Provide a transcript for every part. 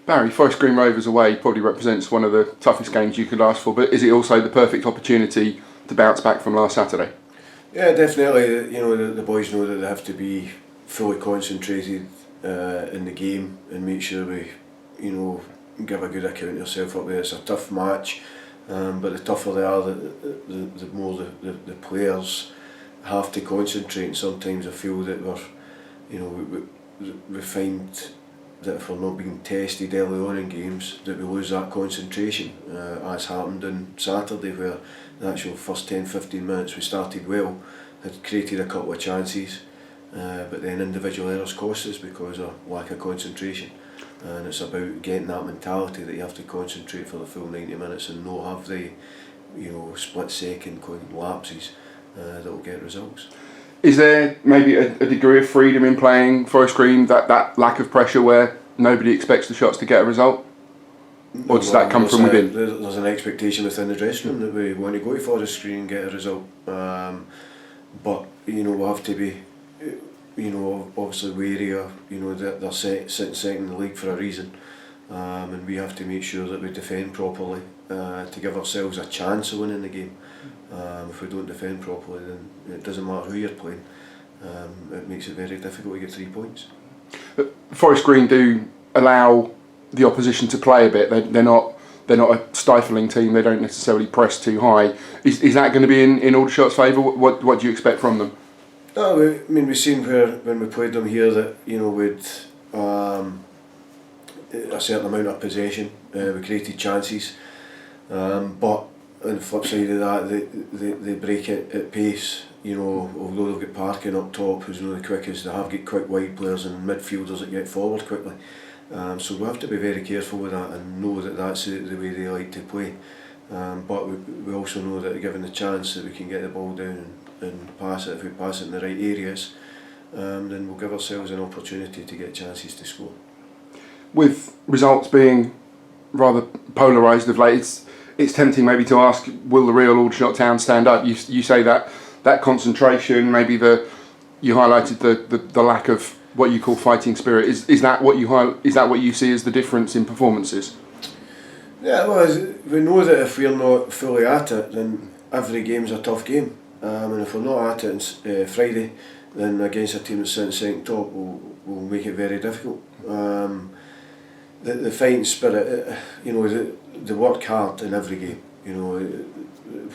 Barry, Forest Green Rovers away probably represents one of the toughest games you could ask for, but is it also the perfect opportunity to bounce back from last Saturday? Yeah, definitely. You know, the boys know that they have to be fully concentrated in the game and make sure we, you know, give a good account of yourself up there. It's a tough match, but the tougher they are, the more the players have to concentrate. And sometimes I feel that we find that if we're not being tested early on in games, that we lose that concentration, as happened on Saturday, where the actual first 10-15 minutes we started well, had created a couple of chances, but then individual errors cost us because of lack of concentration. And it's about getting that mentality that you have to concentrate for the full 90 minutes and not have the, you know, split second lapses that will get results. Is there maybe a degree of freedom in playing Forest Green, that lack of pressure where nobody expects the shots to get a result? Or does that come from within? There's an expectation within the dressing room that we want to go to Forest Green and get a result. But, you know, we have to be, you know, obviously wary of, you know, that they're sitting second in the league for a reason. And we have to make sure that we defend properly to give ourselves a chance of winning the game. If we don't defend properly, then it doesn't matter who you're playing. It makes it very difficult to get 3 points. Forest Green do allow the opposition to play a bit. They're not a stifling team. They don't necessarily press too high. Is that going to be in Aldershot's favour? What do you expect from them? No, I mean, we've seen when we played them here that, you know, with a certain amount of possession, we created chances, but on the flip side of that, they break it at pace. You know, although they've got Parkin up top, who's one of the quickest, they have got quick wide players and midfielders that get forward quickly. So we have to be very careful with that and know that that's the way they like to play. But we also know that given the chance that we can get the ball down and pass it, if we pass it in the right areas, then we'll give ourselves an opportunity to get chances to score. With results being rather polarised of late, it's tempting maybe to ask, will the real Aldershot town stand up? You say that concentration, maybe you highlighted the lack of what you call fighting spirit. Is that what you see as the difference in performances? Yeah, well, we know that if we're not fully at it, then every game's a tough game. And if we're not at it on Friday, then against a team that's sitting second top, will make it very difficult. The fighting spirit, you know, they work hard in every game. You know,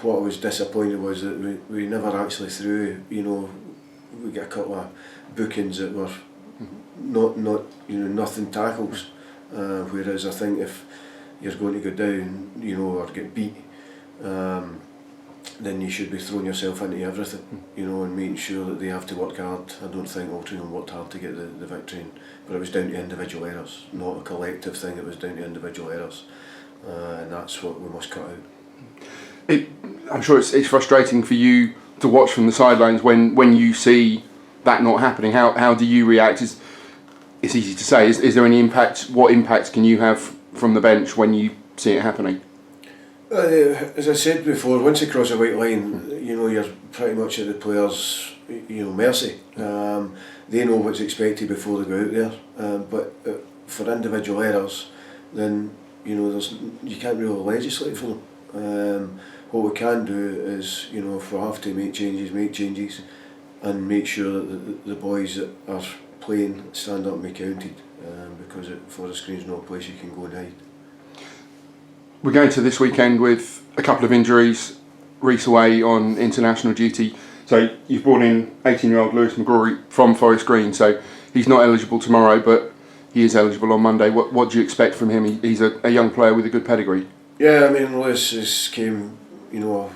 what I was disappointed was that we never actually threw. You know, we got a couple of bookings that were not you know, nothing tackles. Whereas I think if you're going to go down, you know, or get beat, then you should be throwing yourself into everything, you know, and making sure that they have to work hard. I don't think Altrincham worked hard to get the victory, but it was down to individual errors, not a collective thing. It was down to individual errors, and that's what we must cut out. I'm sure it's frustrating for you to watch from the sidelines when you see that not happening. How do you react? It's easy to say. Is there any impact? What impact can you have from the bench when you see it happening? As I said before, once you cross a white line, you know, you're pretty much at the players', you know, mercy. They know what's expected before they go out there. But for individual errors, then, you know, you can't really legislate for them. What we can do is, you know, if we have to make changes, and make sure that the boys that are playing stand up and be counted, because Forest Green's not a place you can go and hide. We're going to this weekend with a couple of injuries. Reese away on international duty. So you've brought in 18-year-old Lewis McGrory from Forest Green. So he's not eligible tomorrow, but he is eligible on Monday. What do you expect from him? He's a young player with a good pedigree. Yeah, I mean, Lewis came, you know,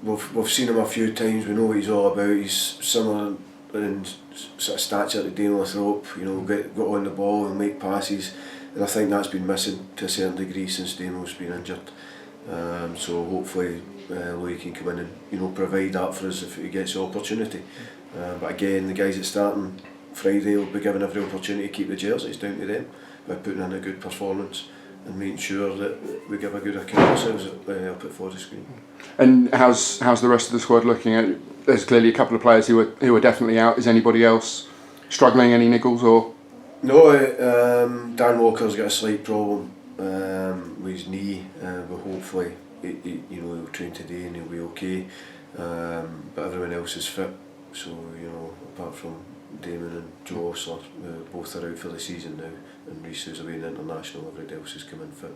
we've seen him a few times. We know what he's all about. He's similar in sort of stature to Daniel Thorpe. You know, get on the ball and make passes. And I think that's been missing to a certain degree since Daniel's been injured. So hopefully Louis can come in and, you know, provide that for us if he gets the opportunity. But again, the guys that starting Friday will be given every opportunity to keep the jerseys, down to them, by putting in a good performance and making sure that we give a good account of ourselves up at Forest Green. And how's the rest of the squad looking? There's clearly a couple of players who are definitely out. Is anybody else struggling? Any niggles or? No, Dan Walker's got a slight problem with his knee, but hopefully he'll train today and he'll be okay. But everyone else is fit, so apart from Damon and Joe, both are out for the season now, and Reece, who's away in international, everybody else is coming fit.